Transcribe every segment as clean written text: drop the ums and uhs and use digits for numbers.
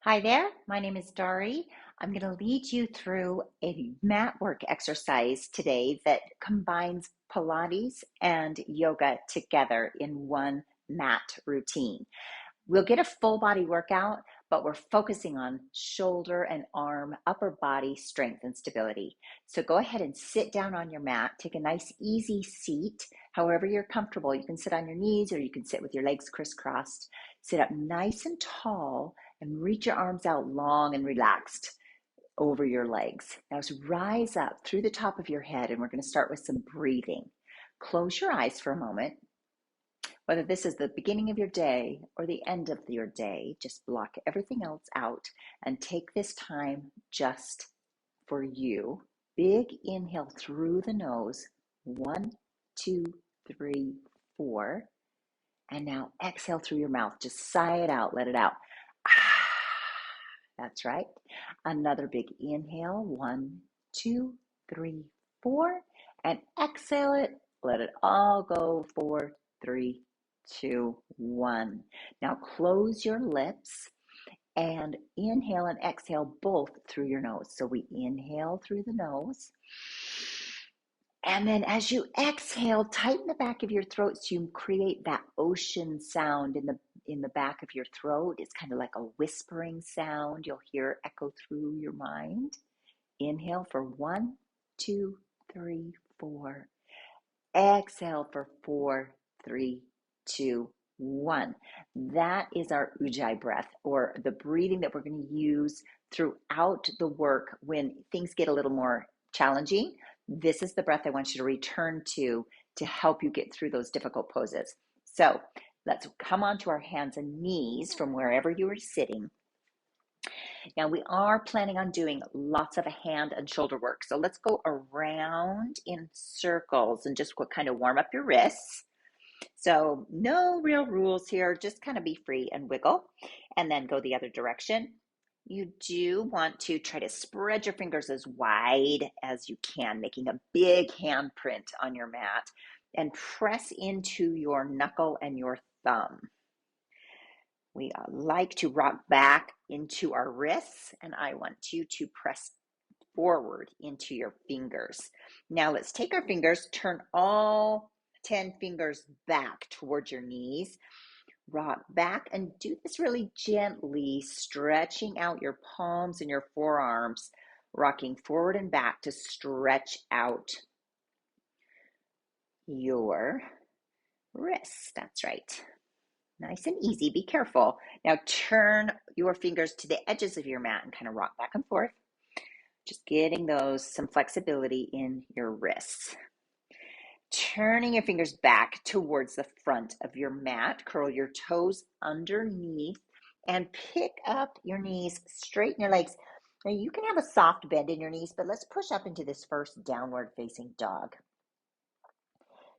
Hi there, my name is Dari. I'm going to lead you through a mat work exercise today that combines Pilates and yoga together in one mat routine. We'll get a full body workout, but we're focusing on shoulder and arm, upper body strength and stability. So go ahead and sit down on your mat. Take a nice, easy seat, however you're comfortable. You can sit on your knees or you can sit with your legs crisscrossed. Sit up nice and tall and reach your arms out long and relaxed over your legs. Now rise up through the top of your head, and we're going to start with some breathing. Close your eyes for a moment. Whether this is the beginning of your day or the end of your day, just block everything else out and take this time just for you. Big inhale through the nose. 1, 2, 3, 4. And now exhale through your mouth. Just sigh it out. Let it out. Ah, that's right. Another big inhale. 1, 2, 3, 4. And exhale it. Let it all go. 4, 3, 2, 1. Now close your lips and inhale and exhale both through your nose. So we inhale through the nose. And then as you exhale, tighten the back of your throat so you create that ocean sound in the back of your throat. It's kind of like a whispering sound. You'll hear echo through your mind. Inhale for 1, 2, 3, 4. Exhale for 4, 3, 2, 1. That is our ujjayi breath, or the breathing that we're going to use throughout the work when things get a little more challenging. This is the breath I want you to return to help you get through those difficult poses. So let's come onto our hands and knees from wherever you are sitting. Now we are planning on doing lots of hand and shoulder work. So let's go around in circles and just kind of warm up your wrists. So no real rules here, just kind of be free and wiggle and then go the other direction. You do want to try to spread your fingers as wide as you can, making a big handprint on your mat, and press into your knuckle and your thumb. We like to rock back into our wrists, and I want you to press forward into your fingers. Now let's take our fingers, turn all 10 fingers back towards your knees, rock back, and do this really gently, stretching out your palms and your forearms, rocking forward and back to stretch out your wrists. That's right. Nice and easy. Be careful. Now turn your fingers to the edges of your mat and kind of rock back and forth. Just getting some flexibility in your wrists. Turning your fingers back towards the front of your mat. Curl your toes underneath and pick up your knees. Straighten your legs. Now you can have a soft bend in your knees, but let's push up into this first downward facing dog.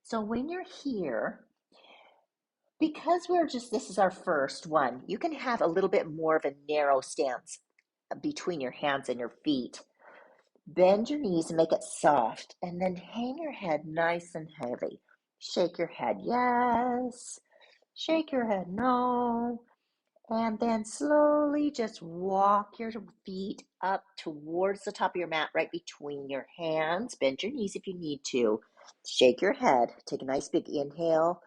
So when you're here, because this is our first one, you can have a little bit more of a narrow stance between your hands and your feet. Bend your knees and make it soft, and then hang your head nice and heavy. Shake your head, yes. Shake your head, no. And then slowly just walk your feet up towards the top of your mat, right between your hands. Bend your knees if you need to. Shake your head. Take a nice big inhale.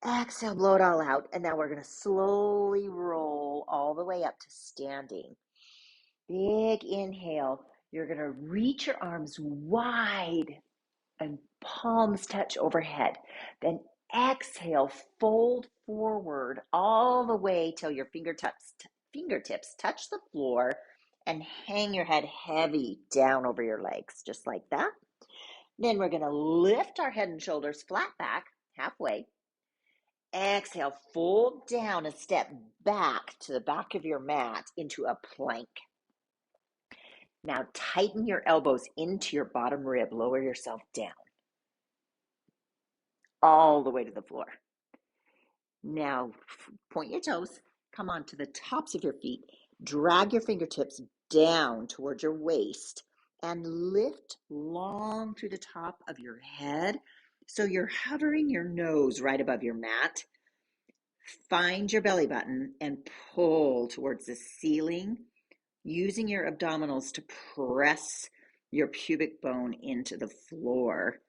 Exhale, blow it all out. And now we're going to slowly roll all the way up to standing. Big inhale. You're going to reach your arms wide and palms touch overhead. Then exhale, fold forward all the way till your fingertips touch the floor, and hang your head heavy down over your legs, just like that. Then we're going to lift our head and shoulders flat back, halfway. Exhale, fold down and step back to the back of your mat into a plank. Now tighten your elbows into your bottom rib. Lower yourself down all the way to the floor. Now point your toes, come onto the tops of your feet, drag your fingertips down towards your waist, and lift long through the top of your head so you're hovering your nose right above your mat. Find your belly button and pull towards the ceiling, using your abdominals to press your pubic bone into the floor.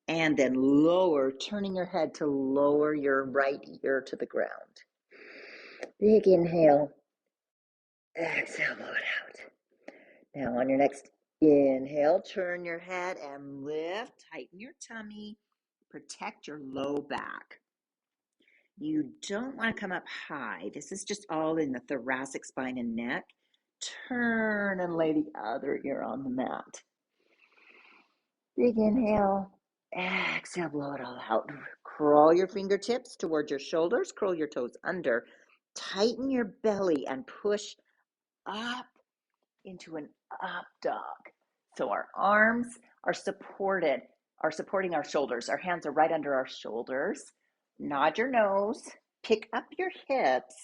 And then lower, turning your head to lower your right ear to the ground. Big inhale. Exhale, blow it out. Now on your next inhale, turn your head and lift, tighten your tummy, protect your low back. You don't want to come up high. This is just all in the thoracic spine and neck. Turn and lay the other ear on the mat. Big inhale. Exhale, blow it all out. Crawl your fingertips towards your shoulders, curl your toes under. Tighten your belly and push up into an up dog. So our arms are supporting our shoulders. Our hands are right under our shoulders. Nod your nose, pick up your hips,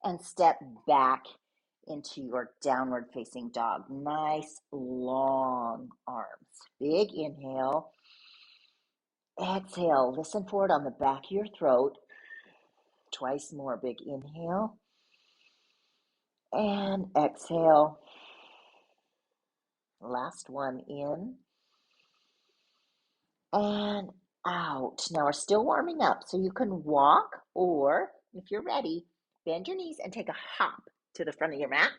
and step back into your downward facing dog. Nice long arms. Big inhale. Exhale, listen for it on the back of your throat. Twice more. Big inhale. And exhale. Last one in. And out. Now we're still warming up, so you can walk, or if you're ready, bend your knees and take a hop to the front of your mat.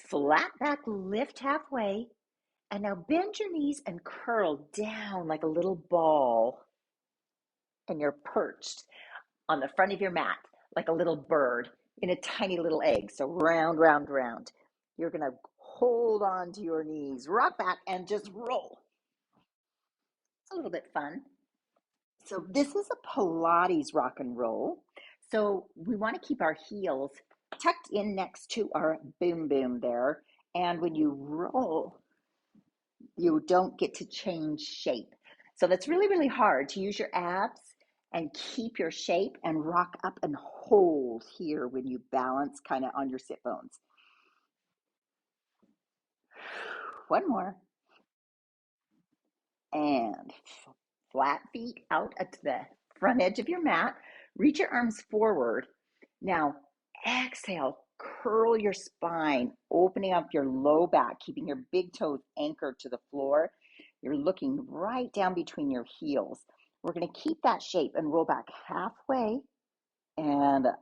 Flat back, lift halfway. And now bend your knees and curl down like a little ball. And you're perched on the front of your mat like a little bird in a tiny little egg. So round, round, round. You're going to hold on to your knees, rock back, and just roll. It's a little bit fun. So this is a Pilates rock and roll. So we want to keep our heels tucked in next to our boom boom there. And when you roll, you don't get to change shape. So that's really, really hard to use your abs and keep your shape and rock up and hold here when you balance kind of on your sit bones. One more. And flat feet out at the front edge of your mat. Reach your arms forward. Now, exhale, curl your spine, opening up your low back, keeping your big toes anchored to the floor. You're looking right down between your heels. We're going to keep that shape and roll back halfway and up.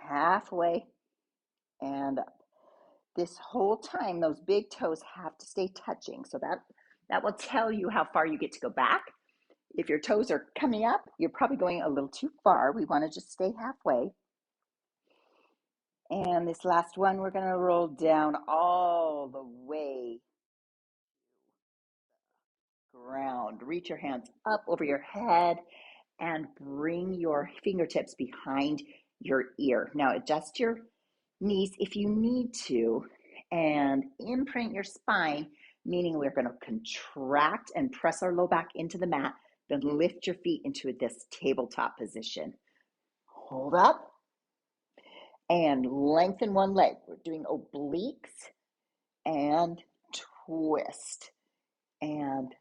Halfway and up. This whole time, those big toes have to stay touching. So that will tell you how far you get to go back. If your toes are coming up, you're probably going a little too far. We want to just stay halfway. And this last one, we're going to roll down all the way to the ground. Reach your hands up over your head and bring your fingertips behind your ear. Now adjust your knees if you need to and imprint your spine, meaning we're going to contract and press our low back into the mat, then lift your feet into this tabletop position. Hold up and lengthen one leg. We're doing obliques and twist and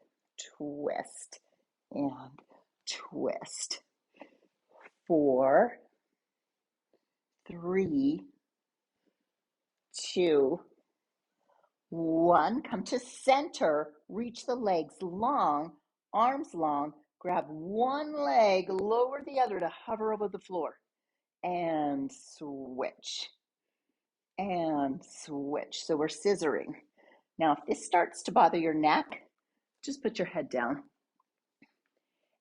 twist and twist. 4, 3, 2, 1. Come to center. Reach the legs long, arms long. Grab one leg, lower the other to hover over the floor. And switch. And switch. So we're scissoring. Now, if this starts to bother your neck, just put your head down.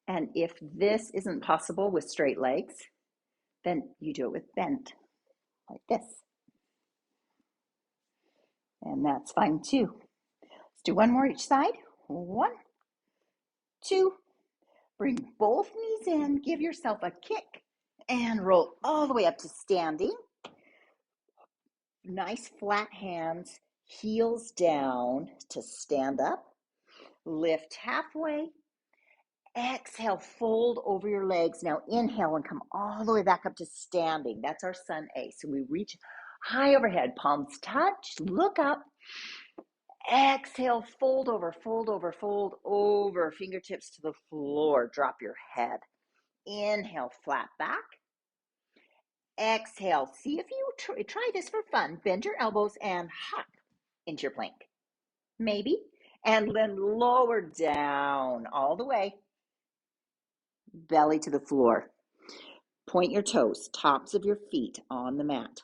And if this isn't possible with straight legs, then you do it with bent, like this. And that's fine too. Let's do one more each side. 1, 2. Bring both knees in, give yourself a kick, and roll all the way up to standing. Nice flat hands, heels down to stand up. Lift halfway. Exhale, fold over your legs. Now inhale and come all the way back up to standing. That's our sun A. So we reach high overhead, palms touch, look up. Exhale, fold over, fold over, fold over. Fingertips to the floor, drop your head. Inhale, flat back. Exhale. See if you try this for fun. Bend your elbows and hop into your plank. Maybe. And then lower down all the way. Belly to the floor. Point your toes, tops of your feet on the mat.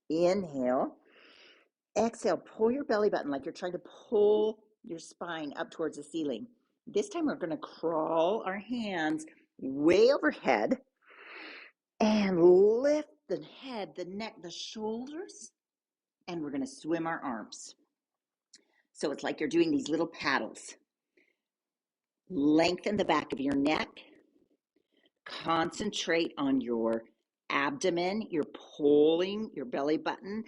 Inhale. Exhale, pull your belly button like you're trying to pull your spine up towards the ceiling. This time we're going to crawl our hands way overhead and lift the head, the neck, the shoulders, and we're going to swim our arms. So it's like you're doing these little paddles. Lengthen the back of your neck. Concentrate on your abdomen. You're pulling your belly button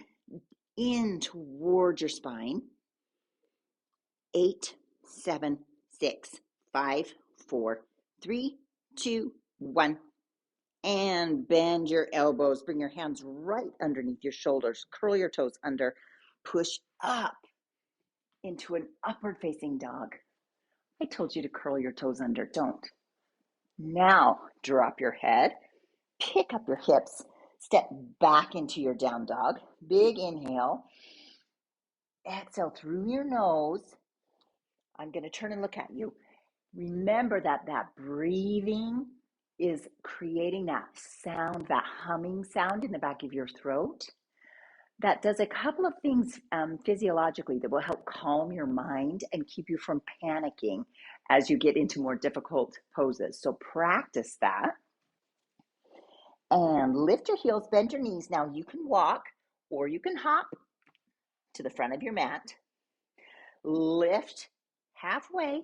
in toward your spine. 8, 7, 6, 5, 4, 3, 2, 1. And bend your elbows. Bring your hands right underneath your shoulders. Curl your toes under. Push up into an upward facing dog. I told you to curl your toes under. Don't. Now drop your head. Pick up your hips. Step back into your down dog. Big inhale. Exhale through your nose. I'm going to turn and look at you. Remember that breathing is creating that sound, that humming sound in the back of your throat. That does a couple of things physiologically that will help calm your mind and keep you from panicking as you get into more difficult poses. So practice that. And lift your heels, bend your knees. Now you can walk or you can hop to the front of your mat. Lift halfway.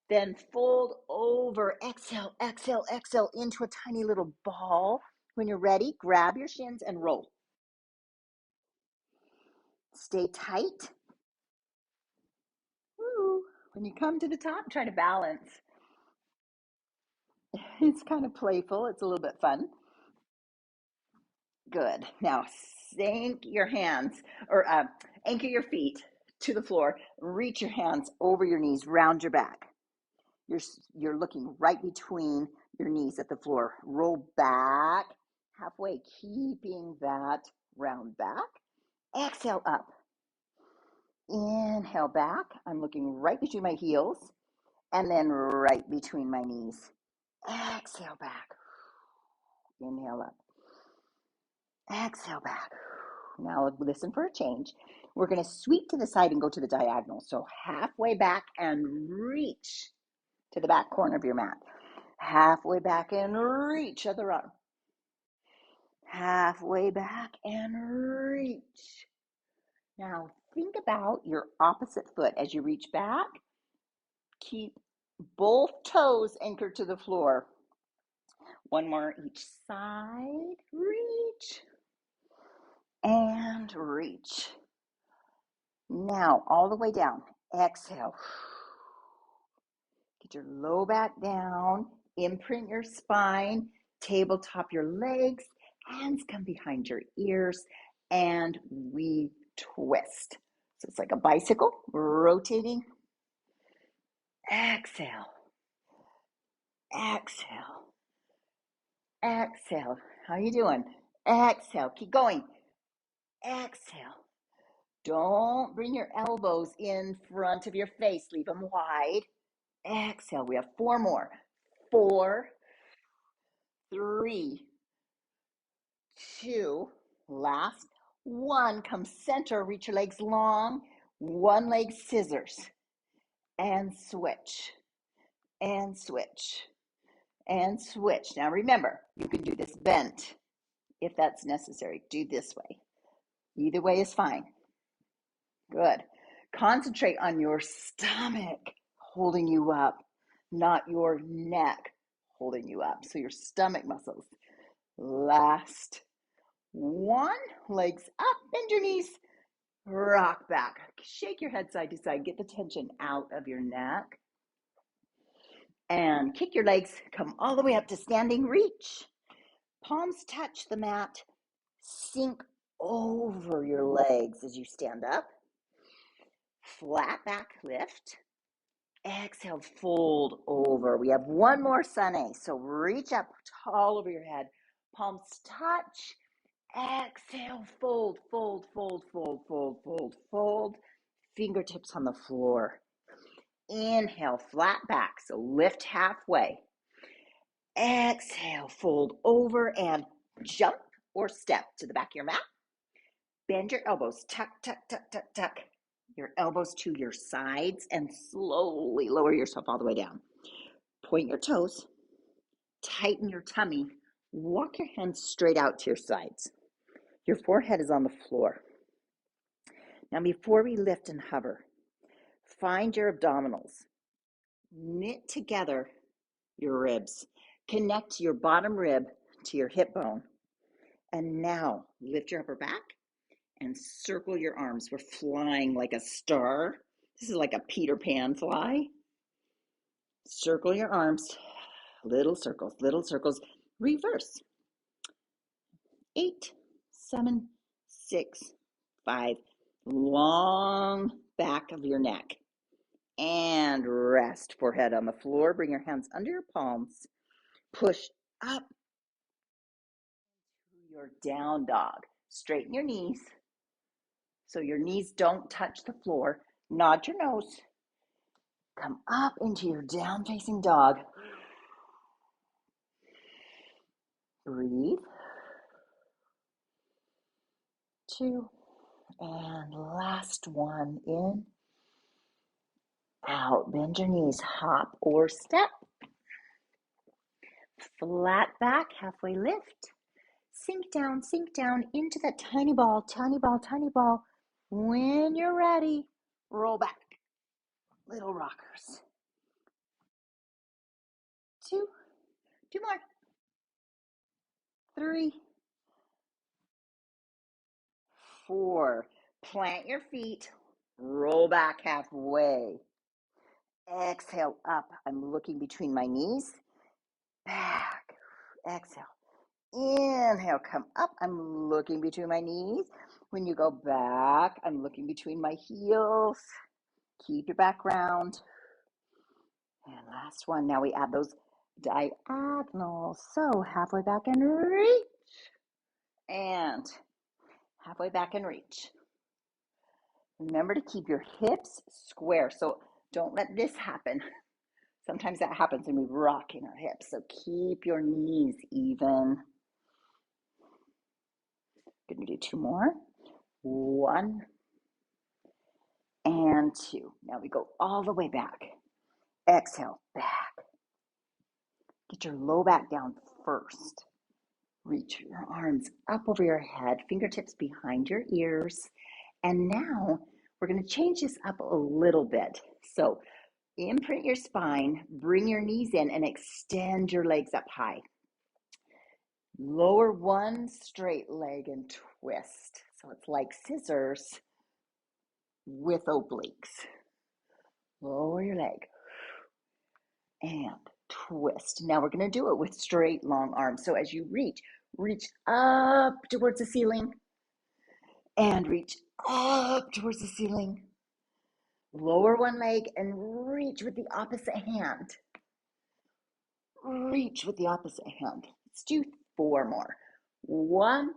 Then fold over, exhale, exhale, exhale into a tiny little ball. When you're ready, grab your shins and roll. Stay tight. Woo. When you come to the top, try to balance. It's kind of playful. It's a little bit fun. Good. Now sink your hands or anchor your feet to the floor. Reach your hands over your knees, round your back. You're looking right between your knees at the floor. Roll back halfway, keeping that round back. Exhale up. Inhale back. I'm looking right between my heels and then right between my knees. Exhale back. Inhale up. Exhale back. Now listen for a change. We're going to sweep to the side and go to the diagonal. So halfway back and reach to the back corner of your mat. Halfway back and reach other arm. Halfway back and reach. Now think about your opposite foot as you reach back. Keep both toes anchored to the floor. One more each side. Reach and reach. Now all the way down. Exhale. Get your low back down. Imprint your spine. Tabletop your legs. Hands come behind your ears. And we twist. So it's like a bicycle rotating. Exhale. Exhale. Exhale. How you doing? Exhale. Keep going. Exhale. Don't bring your elbows in front of your face. Leave them wide. Exhale. We have 4 more. 4, 3, 2. Last 1. Come center. Reach your legs long. One leg scissors. And switch. And switch. And switch. Now remember, you can do this bent if that's necessary. Do this way. Either way is fine. Good. Concentrate on your stomach holding you up, not your neck holding you up. So your stomach muscles. Last 1. Legs up, bend your knees, rock back. Shake your head side to side. Get the tension out of your neck. And kick your legs. Come all the way up to standing reach. Palms touch the mat. Sink over your legs as you stand up. Flat back lift. Exhale, fold over. We have one more sunny. So reach up tall over your head. Palms touch. Exhale, fold, fold, fold, fold, fold, fold, fold. Fingertips on the floor. Inhale, flat back. So lift halfway. Exhale, fold over and jump or step to the back of your mat. Bend your elbows, tuck, tuck, tuck, tuck, tuck. Your elbows to your sides and slowly lower yourself all the way down. Point your toes, tighten your tummy, walk your hands straight out to your sides. Your forehead is on the floor. Now, before we lift and hover, find your abdominals. Knit together your ribs. Connect your bottom rib to your hip bone. And now lift your upper back and circle your arms. We're flying like a star. This is like a Peter Pan fly. Circle your arms, little circles, reverse. 8, 7, 6, 5. Long back of your neck. And rest, forehead on the floor. Bring your hands under your palms. Push up to your down dog. Straighten your knees so your knees don't touch the floor. Nod your nose. Come up into your down facing dog. Breathe. 2. And last one. In. Out. Bend your knees. Hop or step. Flat back. Halfway lift. Sink down into that tiny ball, tiny ball, tiny ball. When you're ready, roll back. Little rockers. 2. 2 more. 3. 4. Plant your feet. Roll back halfway. Exhale up. I'm looking between my knees. Back. Exhale. Inhale. Come up. I'm looking between my knees. When you go back, I'm looking between my heels. Keep your back round. And last one. Now we add those diagonals. So halfway back and reach. And halfway back and reach. Remember to keep your hips square. So don't let this happen. Sometimes that happens when we rock in our hips. So keep your knees even. Going to do 2 more. 1 and 2. Now we go all the way back. Exhale, back. Get your low back down first. Reach your arms up over your head, fingertips behind your ears. And now we're going to change this up a little bit. So imprint your spine, bring your knees in, and extend your legs up high. Lower one straight leg and twist. So it's like scissors with obliques. Lower your leg and twist. Now we're going to do it with straight long arms. So as you reach up towards the ceiling and reach up towards the ceiling. Lower one leg and reach with the opposite hand. Reach with the opposite hand. Let's do 4 more. 1,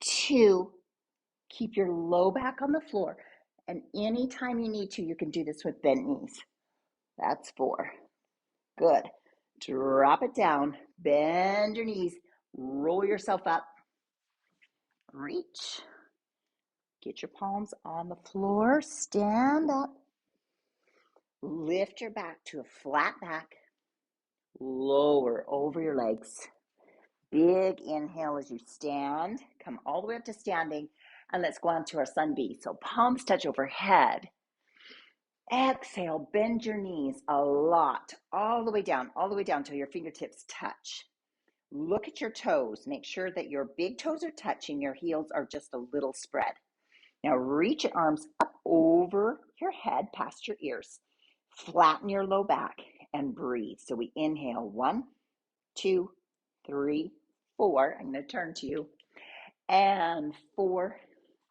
2. Keep your low back on the floor. And anytime you need to, you can do this with bent knees. That's 4. Good. Drop it down. Bend your knees. Roll yourself up. Reach. Get your palms on the floor. Stand up. Lift your back to a flat back. Lower over your legs. Big inhale as you stand. Come all the way up to standing. And let's go on to our sun B. So palms touch overhead. Exhale, bend your knees a lot, all the way down till your fingertips touch. Look at your toes. Make sure that your big toes are touching. Your heels are just a little spread. Now reach your arms up over your head, past your ears. Flatten your low back and breathe. So we inhale 1, 2, 3, 4. I'm going to turn to you. And 4,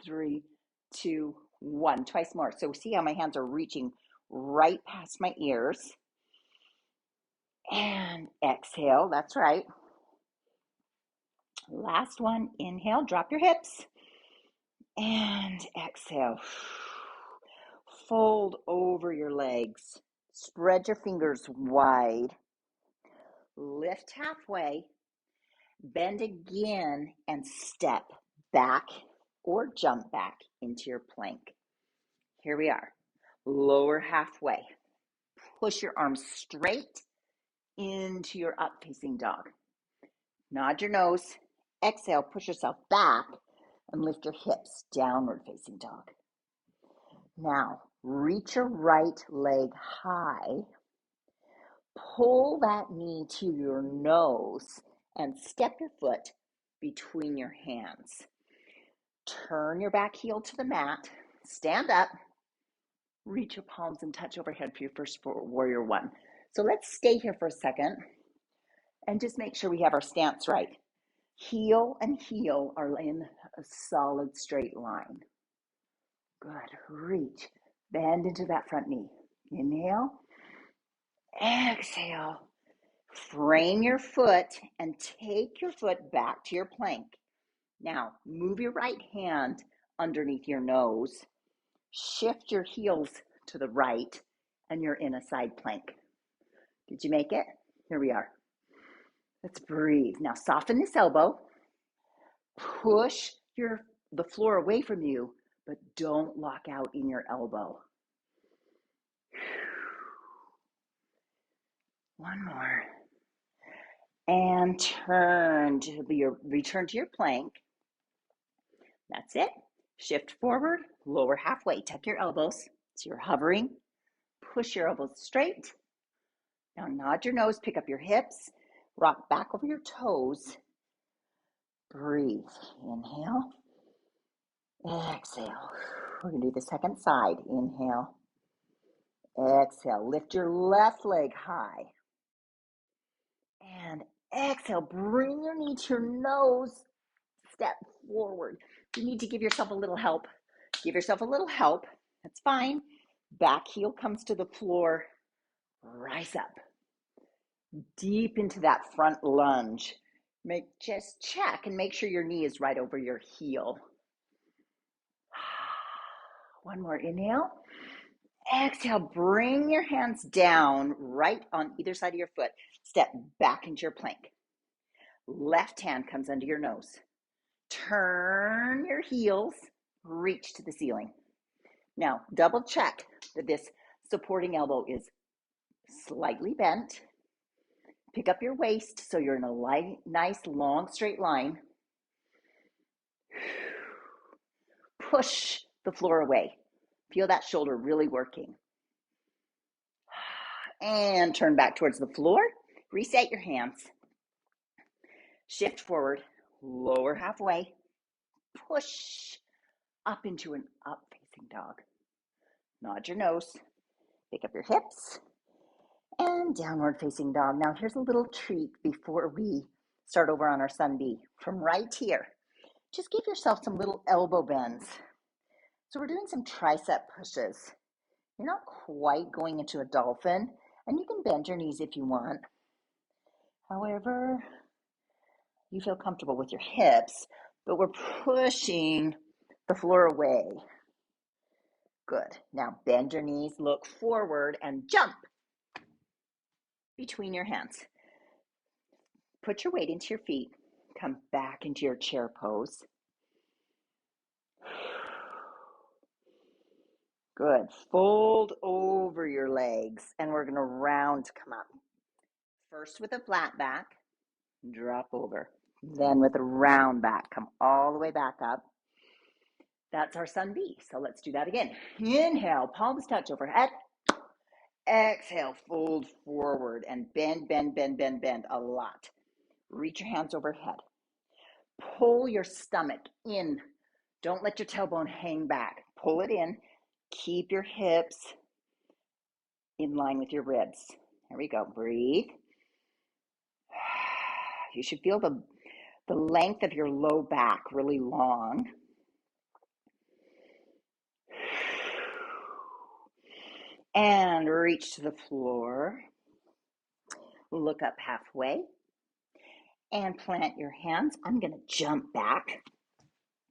3, 2, 1, twice more. So see how my hands are reaching right past my ears. And exhale, that's right. Last one, inhale, drop your hips. And exhale. Fold over your legs. Spread your fingers wide. Lift halfway. Bend again and step back or jump back into your plank. Here we are. Lower halfway. Push your arms straight into your up facing dog. Nod your nose. Exhale, push yourself back and lift your hips, downward facing dog. Now, reach your right leg high. Pull that knee to your nose and step your foot between your hands. Turn your back heel to the mat. Stand up. Reach your palms and touch overhead for your first warrior 1. So let's stay here for a second and just make sure we have our stance right. Heel and heel are in a solid straight line. Good. Reach. Bend into that front knee. Inhale. Exhale. Frame your foot and take your foot back to your plank. Now, move your right hand underneath your nose. Shift your heels to the right, and you're in a side plank. Did you make it? Here we are. Let's breathe. Now, soften this elbow. Push the floor away from you, but don't lock out in your elbow. One more. And return to your plank. That's it. Shift forward, lower halfway. Tuck your elbows. So you're hovering. Push your elbows straight. Now nod your nose, pick up your hips, rock back over your toes. Breathe. Inhale. Exhale. We're going to do the second side. Inhale. Exhale. Lift your left leg high. And exhale. Bring your knee to your nose. Step forward. You need to give yourself a little help. Give yourself a little help. That's fine. Back heel comes to the floor. Rise up. Deep into that front lunge. Just check and make sure your knee is right over your heel. One more inhale. Exhale, bring your hands down right on either side of your foot. Step back into your plank. Left hand comes under your nose. Turn your heels, reach to the ceiling. Now, double check that this supporting elbow is slightly bent. Pick up your waist so you're in a nice long straight line. Push the floor away. Feel that shoulder really working. And turn back towards the floor. Reset your hands. Shift forward, lower halfway. Push up into an up-facing dog. Nod your nose. Pick up your hips. And downward facing dog. Now here's a little treat before we start over on our sun B. From right here, just give yourself some little elbow bends. So we're doing some tricep pushes. You're not quite going into a dolphin, and you can bend your knees if you want. However, you feel comfortable with your hips, but we're pushing the floor away. Good. Now bend your knees, look forward, and jump between your hands. Put your weight into your feet. Come back into your chair pose. Good. Fold over your legs, and we're going to round to come up. First with a flat back, drop over. Then with a round back, come all the way back up. That's our sun B. So let's do that again. Inhale, palms touch overhead. Exhale, fold forward and bend, bend, bend, bend, bend a lot. Reach your hands overhead. Pull your stomach in. Don't let your tailbone hang back. Pull it in. Keep your hips in line with your ribs. There we go. Breathe. You should feel the length of your low back really long. And reach to the floor. Look up halfway and plant your hands. I'm going to jump back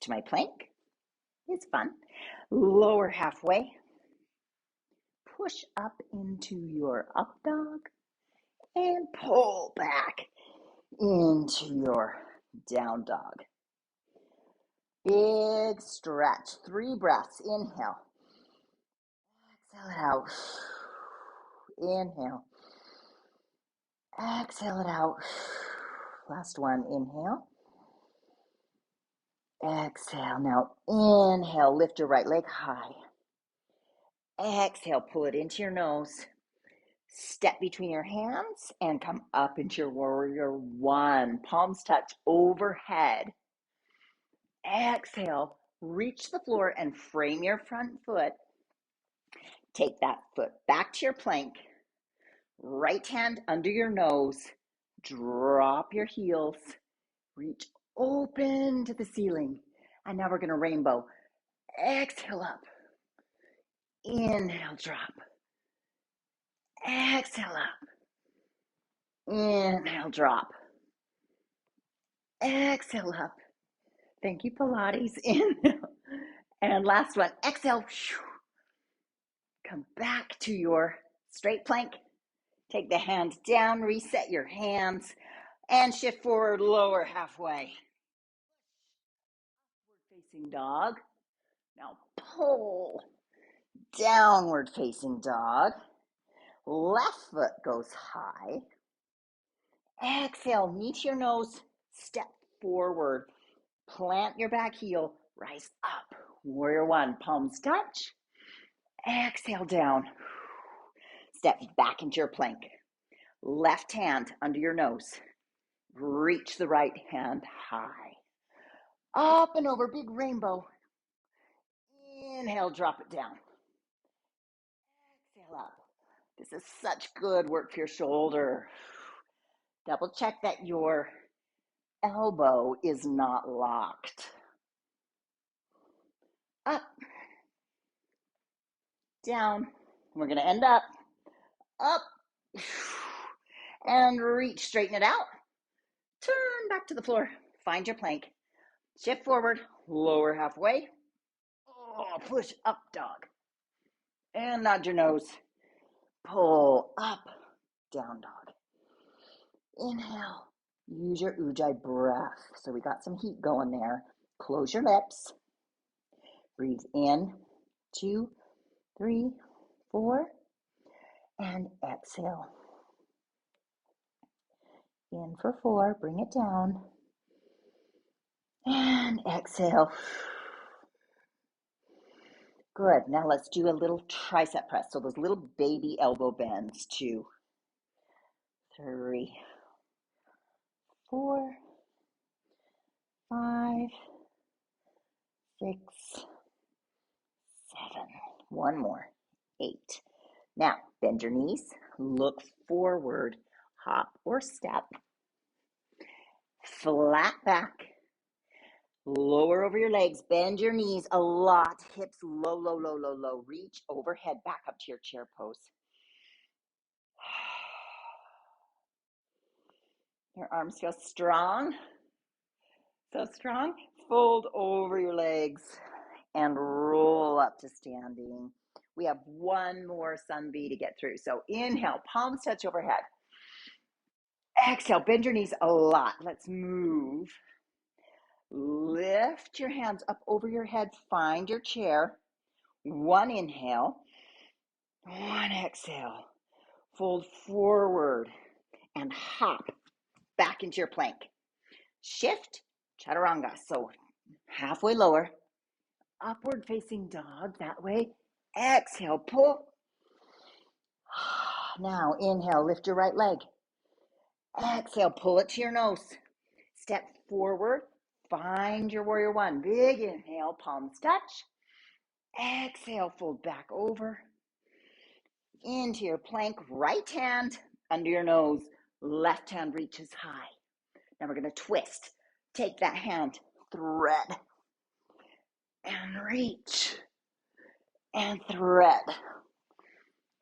to my plank. It's fun. Lower halfway. Push up into your up dog and pull back into your down dog. Big stretch. 3 breaths. Inhale. Exhale it out. Inhale. Exhale it out. Last one. Inhale. Exhale. Now inhale. Lift your right leg high. Exhale. Pull it into your nose. Step between your hands and come up into your warrior one. Palms touch overhead. Exhale. Reach the floor and frame your front foot. Take that foot back to your plank. Right hand under your nose. Drop your heels. Reach open to the ceiling. And now we're going to rainbow. Exhale up. Inhale, drop. Exhale up. Inhale, drop. Exhale up. Thank you, Pilates. Inhale. And last one. Exhale. Come back to your straight plank. Take the hands down. Reset your hands. And shift forward, lower halfway. Upward facing dog. Now pull. Downward facing dog. Left foot goes high. Exhale, knee to your nose, step forward. Plant your back heel, rise up. Warrior one, palms touch. Exhale down. Step back into your plank. Left hand under your nose. Reach the right hand high. Up and over, big rainbow. Inhale, drop it down. Exhale up. This is such good work for your shoulder. Double check that your elbow is not locked. Up, down. We're going to end up, and reach, straighten it out. Turn back to the floor. Find your plank. Shift forward, lower halfway. Oh, push up dog. And nod your nose. Pull up, down dog. Inhale. Use your ujjayi breath. So we got some heat going there. Close your lips. Breathe in, 2, 3, 4, and exhale. In for 4, bring it down, and exhale. Good. Now let's do a little tricep press. So those little baby elbow bends. 2, 3, 4, 5, 6, 7. One more. 8. Now bend your knees. Look forward. Hop or step. Flat back. Lower over your legs. Bend your knees a lot. Hips low, low, low, low, low. Reach overhead back up to your chair pose. Your arms feel strong. So strong. Fold over your legs and roll up to standing. We have one more sun V to get through. So inhale, palms touch overhead. Exhale, bend your knees a lot. Let's move. Lift your hands up over your head. Find your chair. 1 inhale. 1 exhale. Fold forward and hop back into your plank. Shift, chaturanga. So halfway lower. Upward facing dog that way. Exhale, pull. Now inhale, lift your right leg. Exhale, pull it to your nose. Step forward. Find your warrior one. Big inhale, palms touch. Exhale, fold back over. Into your plank, right hand under your nose. Left hand reaches high. Now we're going to twist. Take that hand, thread, and reach, and thread,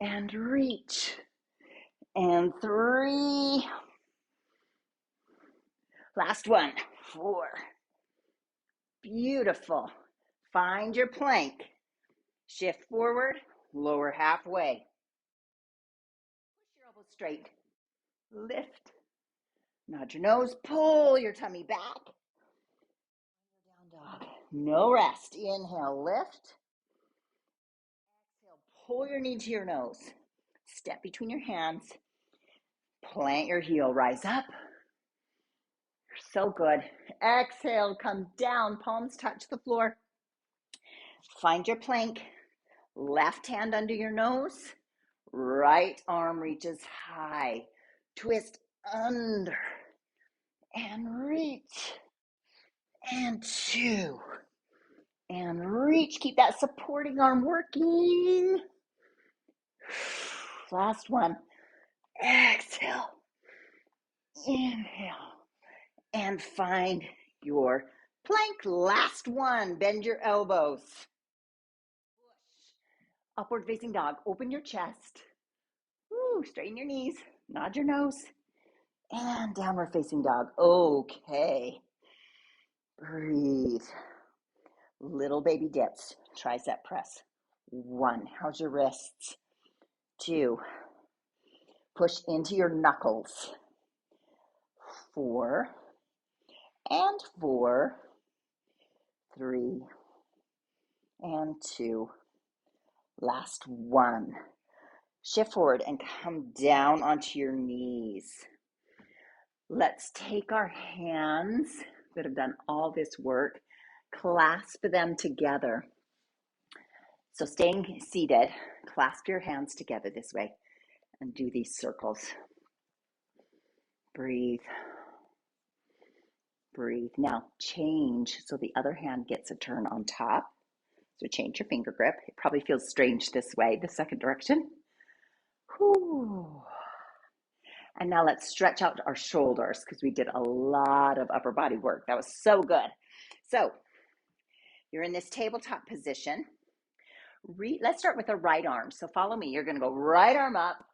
and reach, and 3. Last one, 4. Beautiful. Find your plank. Shift forward, lower halfway. Push your elbows straight. Lift. Nod your nose. Pull your tummy back. Down dog. No rest. Inhale, lift. Exhale, pull your knee to your nose. Step between your hands. Plant your heel. Rise up. You're so good. Exhale, come down. Palms touch the floor. Find your plank. Left hand under your nose. Right arm reaches high. Twist under. And reach. And 2. And reach. Keep that supporting arm working. Last one. Exhale. Inhale. And find your plank. Last one. Bend your elbows. Upward facing dog. Open your chest. Woo, straighten your knees. Nod your nose. And downward facing dog. Okay. Breathe. Little baby dips. Tricep press. 1. How's your wrists? 2. Push into your knuckles. 4. And 4. 3. And 2. Last 1. Shift forward and come down onto your knees. Let's take our hands that have done all this work, clasp them together. So staying seated, clasp your hands together this way and do these circles. Breathe. Breathe. Now change so the other hand gets a turn on top. So change your finger grip. It probably feels strange this way, the second direction. Whew. And now let's stretch out our shoulders because we did a lot of upper body work. That was so good. So you're in this tabletop position. Let's start with the right arm. So follow me. You're going to go right arm up,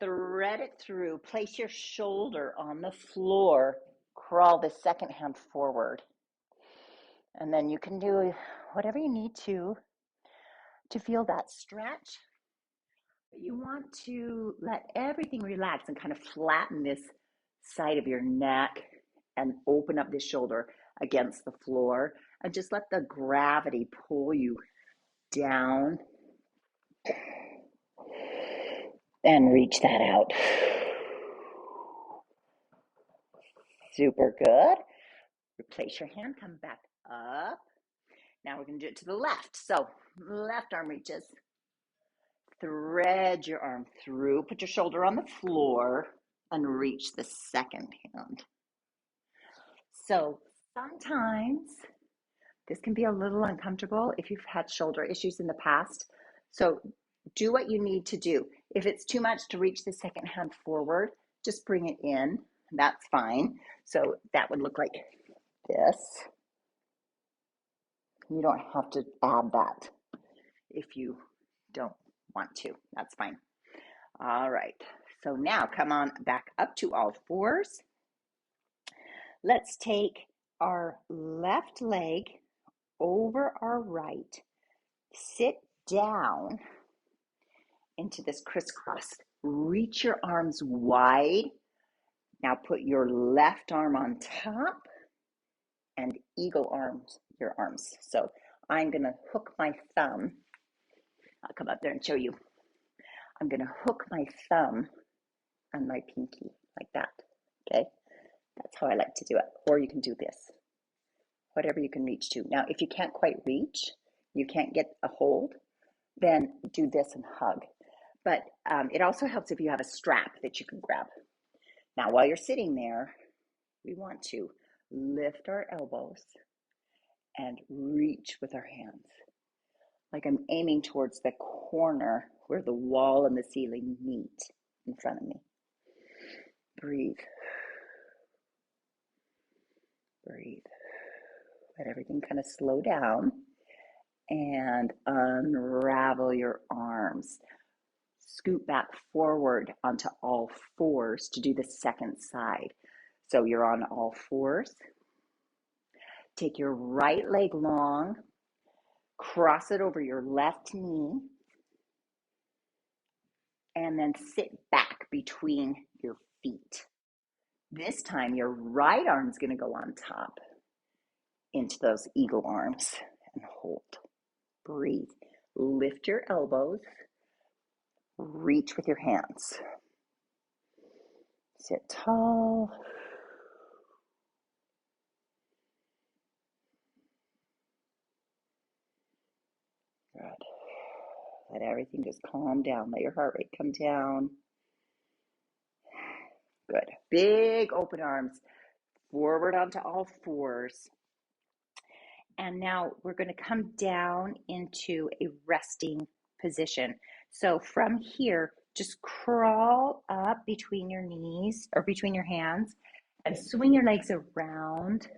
thread it through, place your shoulder on the floor, crawl the second hand forward. And then you can do whatever you need to feel that stretch. But you want to let everything relax and kind of flatten this side of your neck and open up this shoulder against the floor and just let the gravity pull you down and reach that out. Super good. Replace your hand, come back up. Now we're going to do it to the left. So left arm reaches. Thread your arm through, put your shoulder on the floor, and reach the second hand. So sometimes this can be a little uncomfortable if you've had shoulder issues in the past. So do what you need to do. If it's too much to reach the second hand forward, just bring it in. That's fine. So that would look like this. You don't have to add that if you don't want to. That's fine. All right. So now come on back up to all fours. Let's take our left leg over our right. Sit down into this crisscross. Reach your arms wide. Now put your left arm on top and eagle arms your arms. So I'm going to hook my thumb. I'll come up there and show you. I'm going to hook my thumb on my pinky like that. Okay? That's how I like to do it. Or you can do this. Whatever you can reach to. Now, if you can't quite reach, you can't get a hold, then do this and hug. But it also helps if you have a strap that you can grab. Now, while you're sitting there, we want to lift our elbows and reach with our hands. Like I'm aiming towards the corner where the wall and the ceiling meet in front of me. Breathe. Breathe. Let everything kind of slow down and unravel your arms. Scoot back forward onto all fours to do the second side. So you're on all fours. Take your right leg long, cross it over your left knee, and then sit back between your feet. This time, your right arm's going to go on top into those eagle arms and hold. Breathe. Lift your elbows. Reach with your hands. Sit tall. Good. Let everything just calm down. Let your heart rate come down. Good. Big open arms. Forward onto all fours. And now we're going to come down into a resting position. So from here, just crawl up between your knees or between your hands and swing your legs around.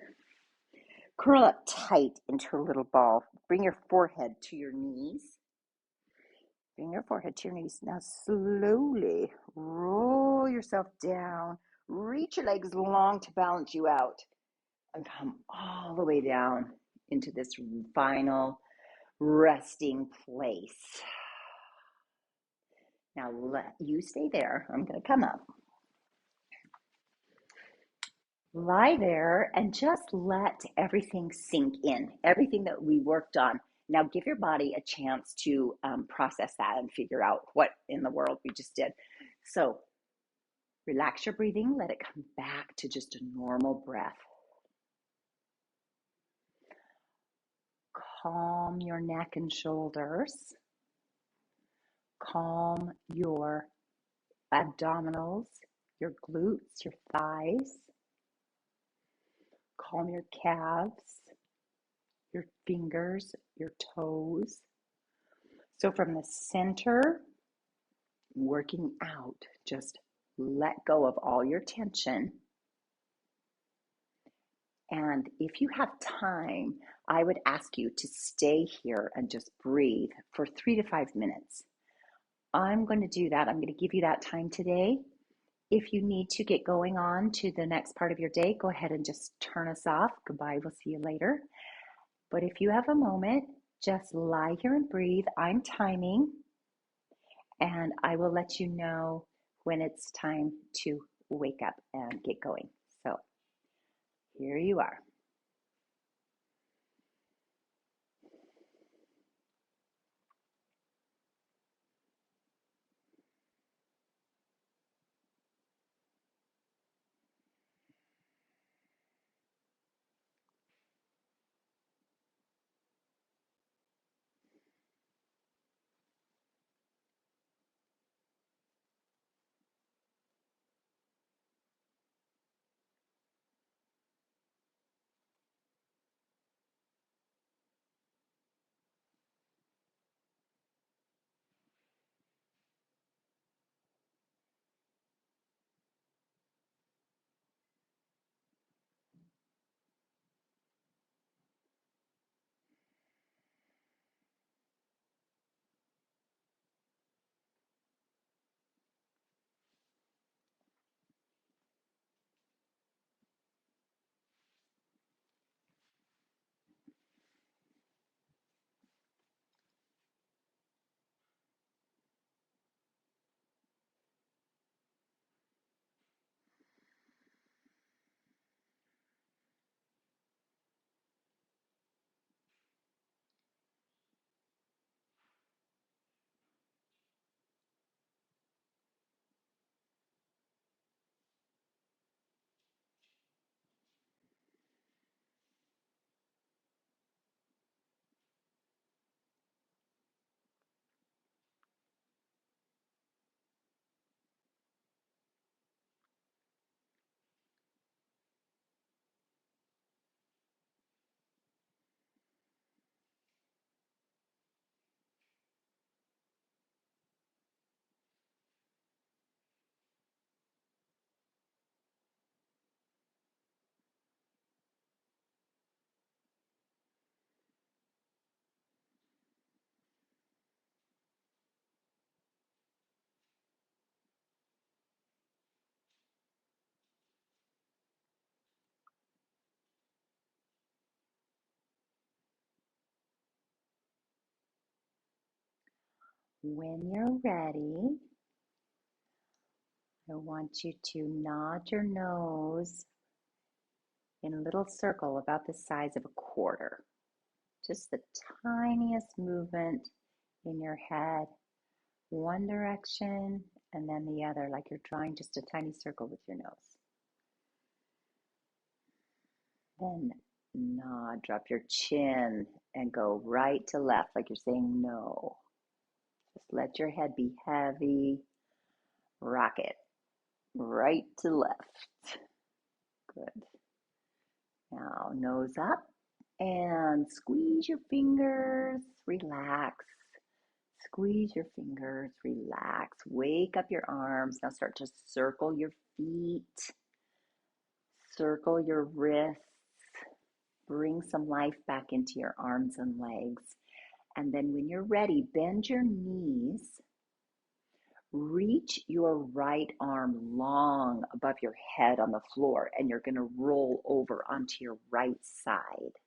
Curl up tight into a little ball. Bring your forehead to your knees. Bring your forehead to your knees. Now slowly roll yourself down. Reach your legs long to balance you out. And come all the way down into this final resting place. Now let you stay there. I'm going to come up. Lie there and just let everything sink in, everything that we worked on. Now give your body a chance to process that and figure out what in the world we just did. So relax your breathing. Let it come back to just a normal breath. Calm your neck and shoulders. Calm your abdominals, your glutes, your thighs. Calm your calves, your fingers, your toes. So from the center, working out, just let go of all your tension. And if you have time, I would ask you to stay here and just breathe for 3 to 5 minutes. I'm going to do that. I'm going to give you that time today. If you need to get going on to the next part of your day, go ahead and just turn us off. Goodbye. We'll see you later. But if you have a moment, just lie here and breathe. I'm timing, and I will let you know when it's time to wake up and get going. So here you are. When you're ready, I want you to nod your nose in a little circle about the size of a quarter. Just the tiniest movement in your head, one direction and then the other, like you're drawing just a tiny circle with your nose. Then nod, drop your chin and go right to left, like you're saying no. Just let your head be heavy. Rock it right to left. Good. Now, nose up and squeeze your fingers. Relax. Squeeze your fingers. Relax. Wake up your arms. Now start to circle your feet. Circle your wrists. Bring some life back into your arms and legs. And then when you're ready, bend your knees. Reach your right arm long above your head on the floor, and you're going to roll over onto your right side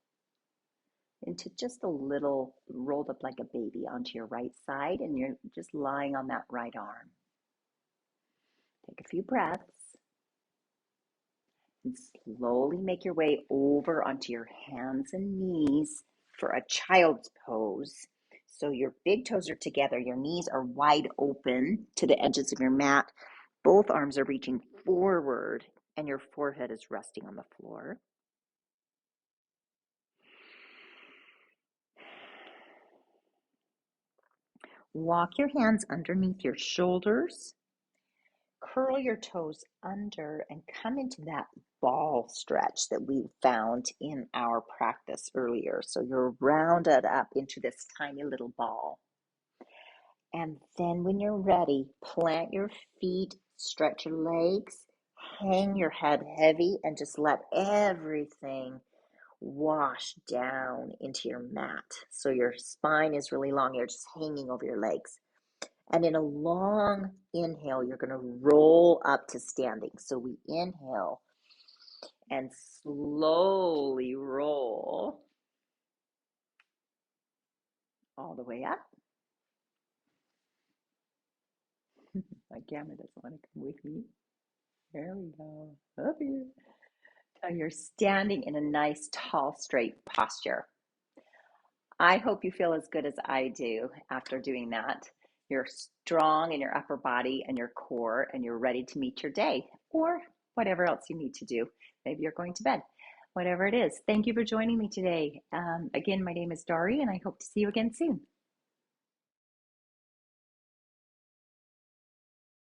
into just a little rolled up like a baby onto your right side, and you're just lying on that right arm. Take a few breaths and slowly make your way over onto your hands and knees for a child's pose. So your big toes are together, your knees are wide open to the edges of your mat. Both arms are reaching forward and your forehead is resting on the floor. Walk your hands underneath your shoulders. Curl your toes under and come into that ball stretch that we found in our practice earlier. So you're rounded up into this tiny little ball. And then when you're ready, plant your feet, stretch your legs, hang your head heavy, and just let everything wash down into your mat. So your spine is really long. You're just hanging over your legs. And in a long inhale, you're going to roll up to standing. So we inhale and slowly roll all the way up. My camera doesn't want to come with me. There we go. Up here. Now you're standing in a nice, tall, straight posture. I hope you feel as good as I do after doing that. You're strong in your upper body and your core, and you're ready to meet your day or whatever else you need to do. Maybe you're going to bed, whatever it is. Thank you for joining me today. Again, my name is Dari, and I hope to see you again soon.